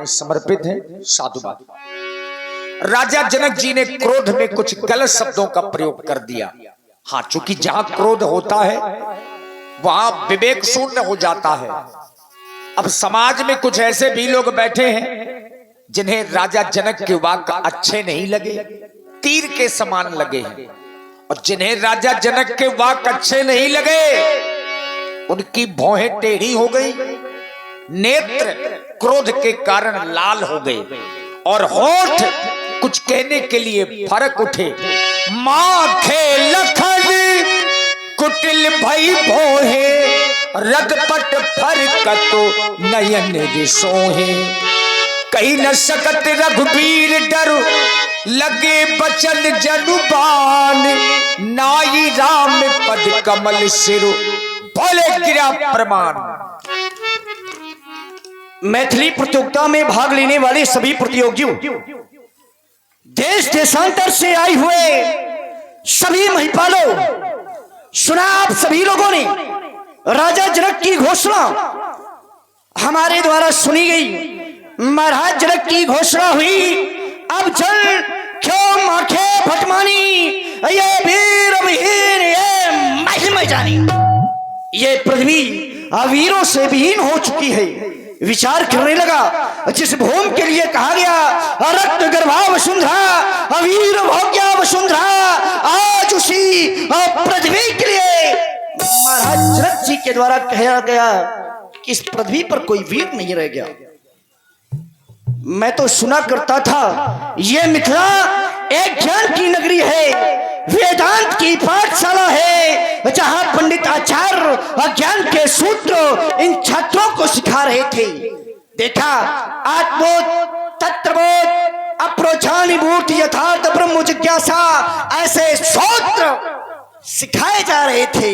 में समर्पित है। साधुवाद। राजा जनक जी ने क्रोध में कुछ गलत शब्दों का प्रयोग कर दिया। हाँ, चूंकि जहां क्रोध होता है वहां विवेक शून्य हो जाता है। अब समाज में कुछ ऐसे भी लोग बैठे हैं जिन्हें राजा जनक के वाक्य अच्छे नहीं लगे, तीर के समान लगे हैं, और जिन्हें राजा जनक के वाक्य अच्छे नहीं लगे उनकी भौहें टेढ़ी हो गई, नेत्र क्रोध के कारण लाल हो गए और होठ कुछ कहने के लिए फरक उठे। माखे लखन कुटिल भई भोहे, रगपट फरकत नयन रिसोहे। कहीं न सकत रघुबीर डर, लगे बचन जनुबान। नाई राम पद कमल सिर, बोले गिरा प्रमाण। मैथिली प्रतियोगिता में भाग लेने वाले सभी प्रतियोगियों, देश देशांतर से आए हुए सभी महिपालों, सुना आप सभी लोगों ने राजा जनक की घोषणा हमारे द्वारा सुनी गई। महाराज जनक की घोषणा हुई, अब चल क्यों माखे फटमानी, ये वीर विहीन ये महिमा जानी। ये पृथ्वी अवीरों से विहीन हो चुकी है। विचार करने लगा, जिस भूमि के लिए कहा गया रक्त गर्भा वसुंधरा, अवीर भोग्या वसुंधरा, आज उसी पृथ्वी के लिए महाराज जनक जी के द्वारा कहा गया कि इस पृथ्वी पर कोई वीर नहीं रह गया। मैं तो सुना करता था ये मिथिला एक ज्ञान की नगरी है, वेदांत की पाठशाला है, जहां पंडित आचार्य ज्ञान के सूत्र इन छात्रों को सिखा रहे थे। देखा, आत्मबोध, तत्वबोध, अप्रोचानुभूत, यथार्थ ब्रह्म जिज्ञासा, ऐसे सूत्र सिखाए जा रहे थे।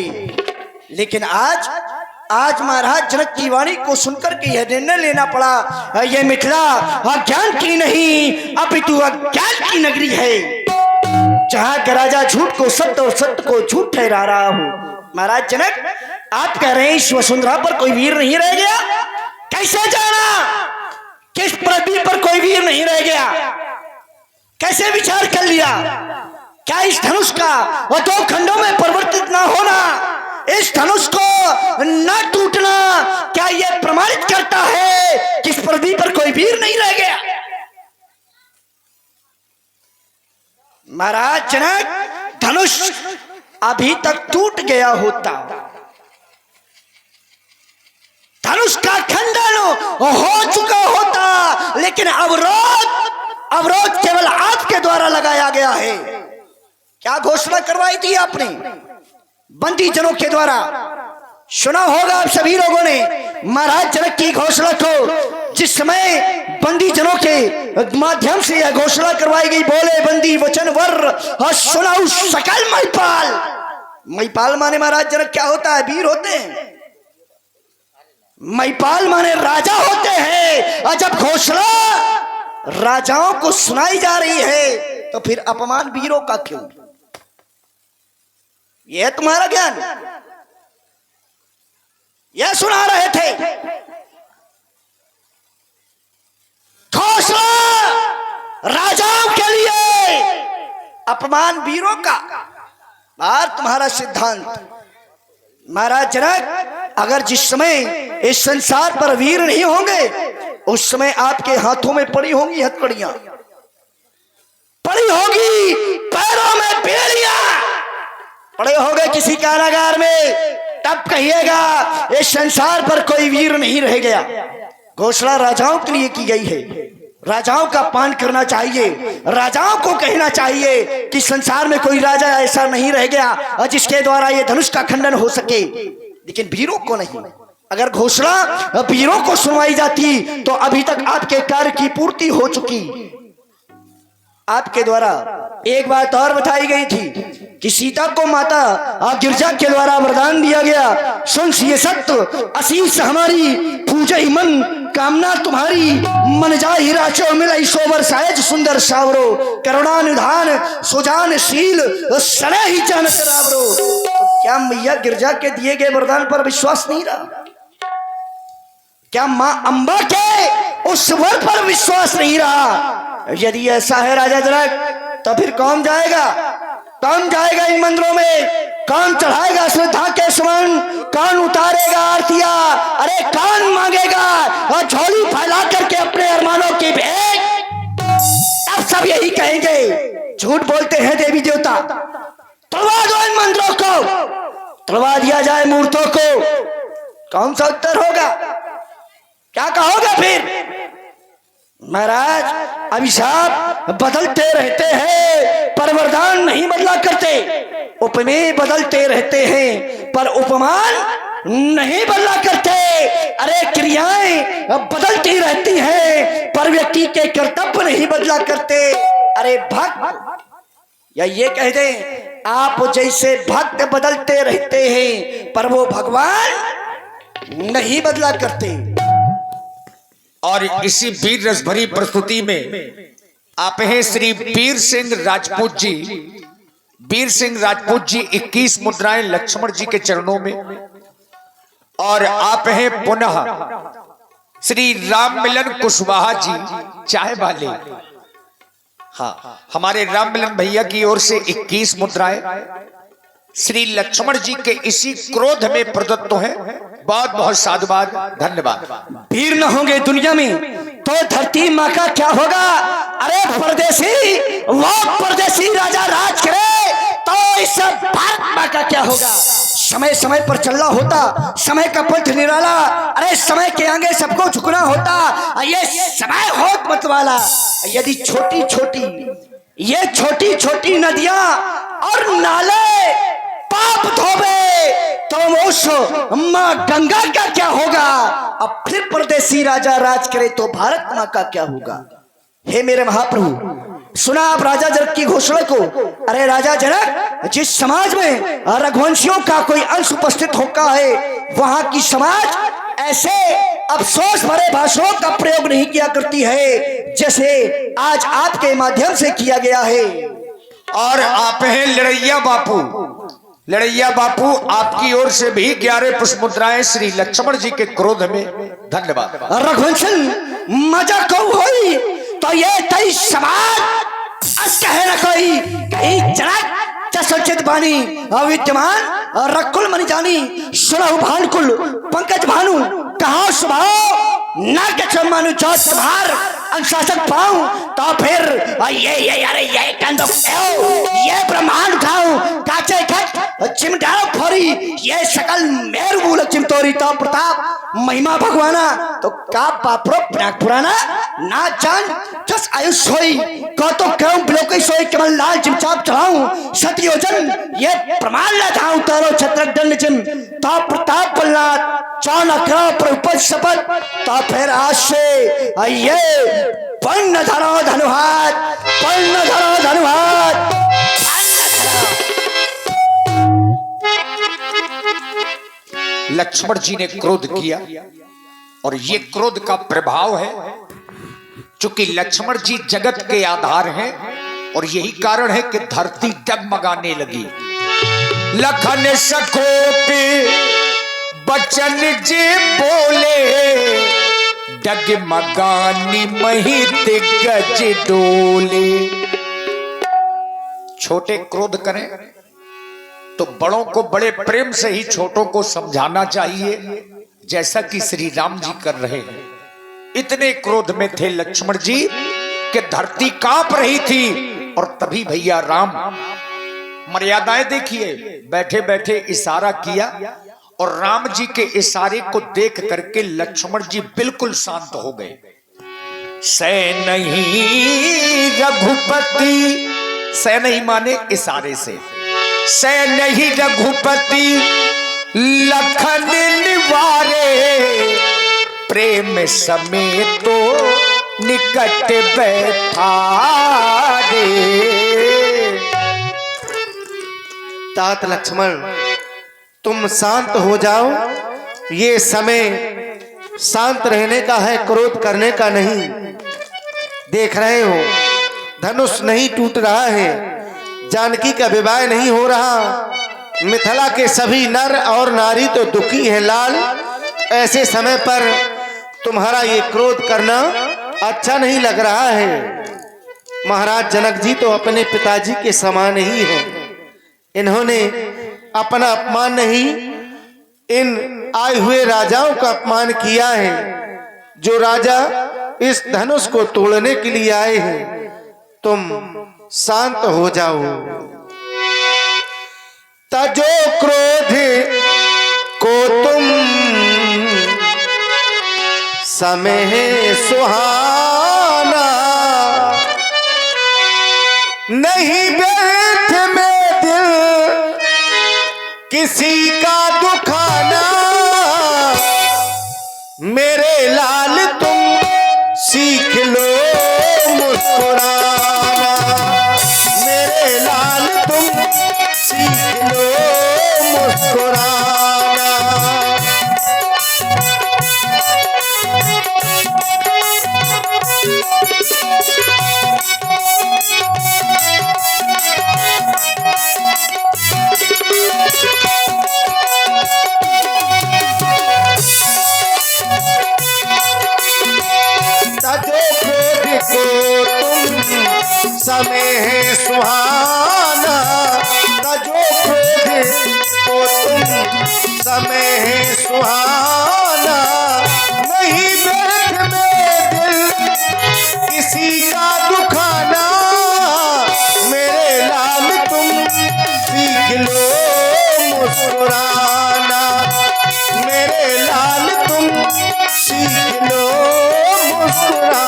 लेकिन आज महाराज जनक की वाणी को सुनकर के यह निर्णय लेना पड़ा, यह मिथिला अज्ञान की नहीं अपितु अज्ञान की नगरी है, जहां का राजा झूठ को सत्य और सत्य को झूठ ठहरा रहा हो। महाराज जनक, आप कह रहे हैं इस वसुंधरा पर कोई वीर नहीं रह गया? कैसे जाना किस पृथ्वी पर कोई वीर नहीं रह गया? कैसे विचार कर लिया? क्या इस धनुष का और दो खंडों में परिवर्तित ना होना, इस धनुष को न टूटना, क्या यह प्रमाणित करता है कि इस पृथ्वी पर कोई वीर नहीं रह गया? महाराज जनक, धनुष अभी तक टूट गया होता, धनुष का खंडन हो चुका होता, लेकिन अवरोध केवल आपके द्वारा लगाया गया है। क्या घोषणा करवाई थी आपने बंदी जनों के द्वारा? सुना होगा आप सभी लोगों ने महाराज जनक की घोषणा को, जिस समय बंदी जनों के माध्यम से यह घोषणा करवाई गई, बोले बंदी वचन वर और सुनाऊ सकल महिपाल। महिपाल माने महाराज जनक क्या होता है? वीर होते हैं। महिपाल माने राजा होते हैं। और जब घोषणा राजाओं को सुनाई जा रही है तो फिर अपमान वीरों का क्यों? यह तुम्हारा ज्ञान, यह सुना रहे थे। घोषणा राजाओं के लिए, अपमान वीरों का। बार तुम्हारा सिद्धांत। महाराज जनक, अगर जिस समय इस संसार पर वीर नहीं होंगे, उस समय आपके हाथों में पड़ी होंगी हथकड़ियां, पड़ी होगी पैरों में बेड़ियां, पड़े होंगे किसी कारागार में, तब कहिएगा इस संसार पर कोई वीर नहीं रह गया। घोषणा राजाओं के लिए की गई है। राजाओं का पान करना चाहिए, राजाओं को कहना चाहिए कि संसार में कोई राजा ऐसा नहीं रह गया और जिसके द्वारा ये धनुष का खंडन हो सके, लेकिन वीरों को नहीं। अगर घोषणा वीरों को सुनवाई जाती तो अभी तक आपके कार्य की पूर्ति हो चुकी। आपके द्वारा एक बात और बताई गई थी कि सीता को माता गिरजा के द्वारा वरदान दिया गया, सुन ये सत्य आशीष हमारी, पूजा ही मन कामना तुम्हारी, मन जा ही राचो मिलाई सोबर सायज सुंदर सावरो, करुणा निधान सुजान शील सने ही जानत रावरो। तो क्या मैया गिरजा के दिए गए वरदान पर विश्वास नहीं रहा? क्या मां अंबा के उस वर पर विश्वास नहीं रहा। यदि ऐसा है राजा जनक, तो फिर कौन जाएगा? कौन जाएगा इन मंदिरों में? कौन चढ़ाएगा श्रद्धा के सुमन? कौन उतारेगा आरतियां? अरे कौन मांगेगा और झोली फैला करके अपने अरमानों की भेंट? अब सब यही कहेंगे झूठ बोलते हैं देवी देवता। तोड़वा दो इन मंदिरों को, तोड़वा दिया जाए मूर्तों को। कौन सा उत्तर होगा? क्या कहोगे फिर? महाराज, अभिशाप बदलते रहते हैं पर वरदान नहीं बदला करते। उपमेय बदलते रहते हैं पर उपमान नहीं बदला करते। अरे क्रियाएं बदलती रहती हैं पर व्यक्ति के कर्तव्य नहीं बदला करते। अरे भक्त, या ये कह दें आप जैसे भक्त बदलते रहते हैं पर वो भगवान नहीं बदला करते। और इसी वीर रस भरी प्रस्तुति में आप हैं श्री वीर सिंह राजपूत जी। वीर सिंह राजपूत जी 21 मुद्राएं लक्ष्मण जी के चरणों में। और आप हैं पुनः श्री राम मिलन कुशवाहा जी चाय वाले। हाँ, हमारे राम मिलन भैया की ओर से 21 मुद्राएं श्री लक्ष्मण जी के इसी क्रोध में प्रदत्त है। बहुत बहुत साधुवाद, धन्यवाद। वीर न होंगे दुनिया में तो धरती माँ का क्या होगा? अरे परदेसी, वो परदेसी राजा राज करे तो इस भारत माँ का क्या होगा? समय समय पर चलना होता, समय का पथ निराला। अरे समय के आगे सबको झुकना होता, ये समय होत मत वाला। यदि छोटी छोटी, ये छोटी छोटी नदियां और नाले पाप धोबे तो उस माँ गंगा का क्या होगा? अब फिर परदेसी राजा राज करे तो भारत माँ का क्या होगा? हे मेरे महाप्रभु, सुना आप राजा जनक की घोषणा को। अरे राजा जनक, जिस समाज में रघुवंशियों का कोई अंश उपस्थित होता है वहां की समाज ऐसे अफसोस भरे भाषणों का प्रयोग नहीं किया करती है जैसे आज आपके माध्यम से किया गया है। और आप हैं लड़ैया बापू। लड़ैया बापू, आपकी ओर से भी 11 पुष्प मुद्राएं श्री लक्ष्मण जी के क्रोध में। धन्यवाद। रघुवंशन मजा को हुई तो ये तई समाज अस कहे न कोई कहीं जनक चसोचित बानी अविद्यमान रकुल मनि जानी सुनहु भानुकुल पंकज भानु कहा स्वभाव ना के मानु जो तुम्हार अनुशासन पाऊं तो फिर ये कंदो ये ब्रह्मांड उठाऊं काचे खट चिमटाओ फोरी ये सकल मेरु मूल चिमतोरी तो प्रताप महिमा भगवाना तो का पापरो पुराना ना जान जस आयुष होई को तो क्यों बिलोकई सोई केवल लाल चिमचाप चढ़ाऊं सतयोजन ये प्रमाण ला जाऊं तारो छत्रक दंड चिम तो प्रताप बलनाथ चान अकरा पर उपज शपथ तो फिर आज से ये पन्न धरो धनुहात, पन्न धरो धनुहात। लक्ष्मण जी ने क्रोध किया और ये क्रोध का प्रभाव है चूंकि लक्ष्मण जी जगत के आधार हैं और यही कारण है कि धरती डगमगाने लगी। लखन सखोपी बचन जी बोले डगमगानी मही दिग्गज डोले। छोटे क्रोध करें तो बड़ों को बड़े प्रेम से ही छोटों को समझाना चाहिए, जैसा कि श्री राम जी कर रहे हैं। इतने क्रोध में थे लक्ष्मण जी कि धरती कांप रही थी। और तभी भैया राम, मर्यादाएं देखिए, बैठे बैठे इशारा किया और राम जी के इशारे को देख करके लक्ष्मण जी बिल्कुल शांत हो गए। सै नहीं रघुपति, सै नहीं माने इशारे से, सै नहीं रघुपति लखन निवारे प्रेम समेत तो निकट बैठा रे। तात लक्ष्मण, तुम शांत हो जाओ। ये समय शांत रहने का है, क्रोध करने का नहीं। देख रहे हो धनुष नहीं टूट रहा है, जानकी का विवाह नहीं हो रहा, मिथिला के सभी नर और नारी तो दुखी है लाल। ऐसे समय पर तुम्हारा ये क्रोध करना अच्छा नहीं लग रहा है। महाराज जनक जी तो अपने पिताजी के समान ही हैं। इन्होंने अपना अपमान नहीं, इन आए हुए राजाओं का अपमान किया है, जो राजा इस धनुष को तोड़ने के लिए आए हैं। तुम शांत हो जाओ। तजो क्रोध को तुम समय सुहाना, नहीं व्यर्थ में दिल किसी का दुखाना। मेरे लाल तुम सीख लो मुस्कुराना, मेरे लाल तुम सीख लो मुस्कुराना। समय है सुहाना, तजो क्रोध को तुम समय है सुहाना। नहीं व्यर्थ में दिल किसी का दुखाना। मेरे लाल तुम सीख लो मुस्कुराना, मेरे लाल तुम सीख लो मुस्कुराना।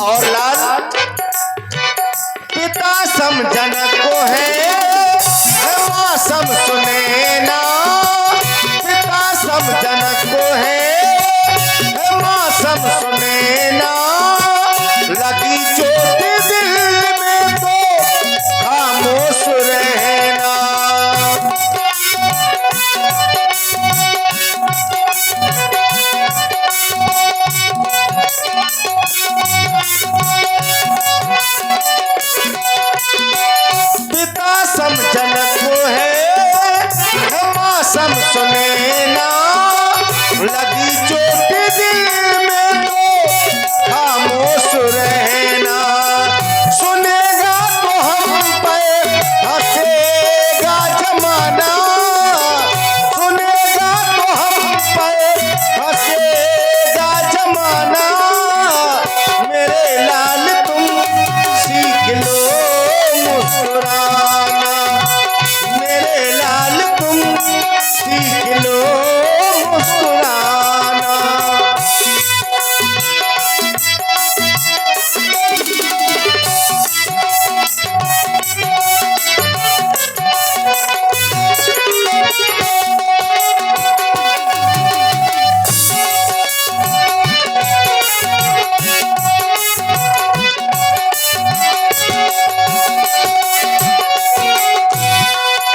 और लाल पिता सम जनक को है, माँ सम सुने ना। पिता सम जनक को है, माँ सम सुने ना। लगी चोट दिल में तो खामोश रहना। पिता सम जनक को है, माँ सम सुने ना। लगी चोट दिल में तो खामोश रहना। सुनेगा तो हम पे हंसेगा जमाना, सुनेगा तो हम पे हंसेगा जमाना। मेरे लाल तुम सीख लो मुस्कुराना, मेरे लाल तुम सीख लो मुस्कुराना।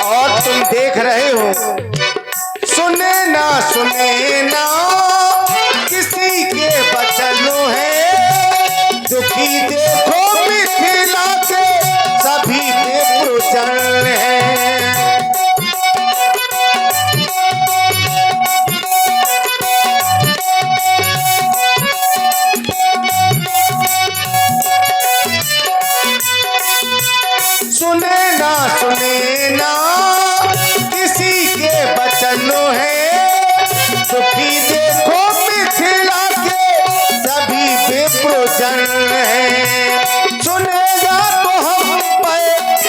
और तुम देख रहे हो, सुने ना किसी के बचनों है। दुखी देखो मिथिला के सभी बेपुरजन है। सुने ना किसी के बचनों है। दुखी देखो मिथिला के सभी बेपुरजन है। सुनेगा तो हम पे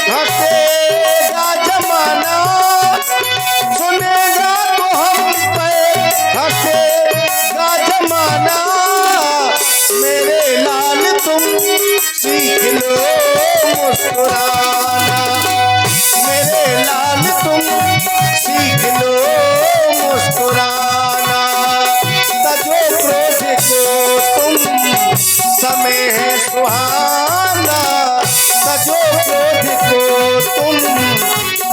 हंसेगा जमाना, सुनेगा तो हम पे हंसेगा जमाना। मेरे लाल तुम सीख लो मुस्कुराना, मेरे लाल तुम सीख लो मुस्कुराना। तजो क्रोध को तुम समय है सुहाना, तजो क्रोध को तुम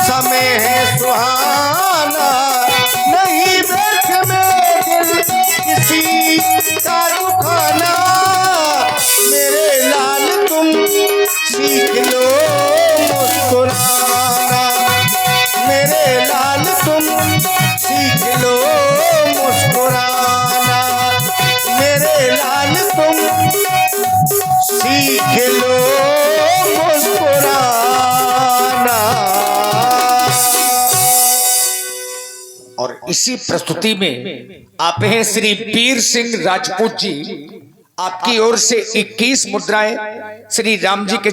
समय है सुहाना। सीख लो मुस्कुराना मेरे लाल तुम सीख लो मुस्कुराना मेरे लाल तुम सीख लो मुस्कुराना। और इसी प्रस्तुति में आप हैं श्री वीर सिंह राजपूत जी, आपकी ओर से 21 मुद्राएं श्री राम जी के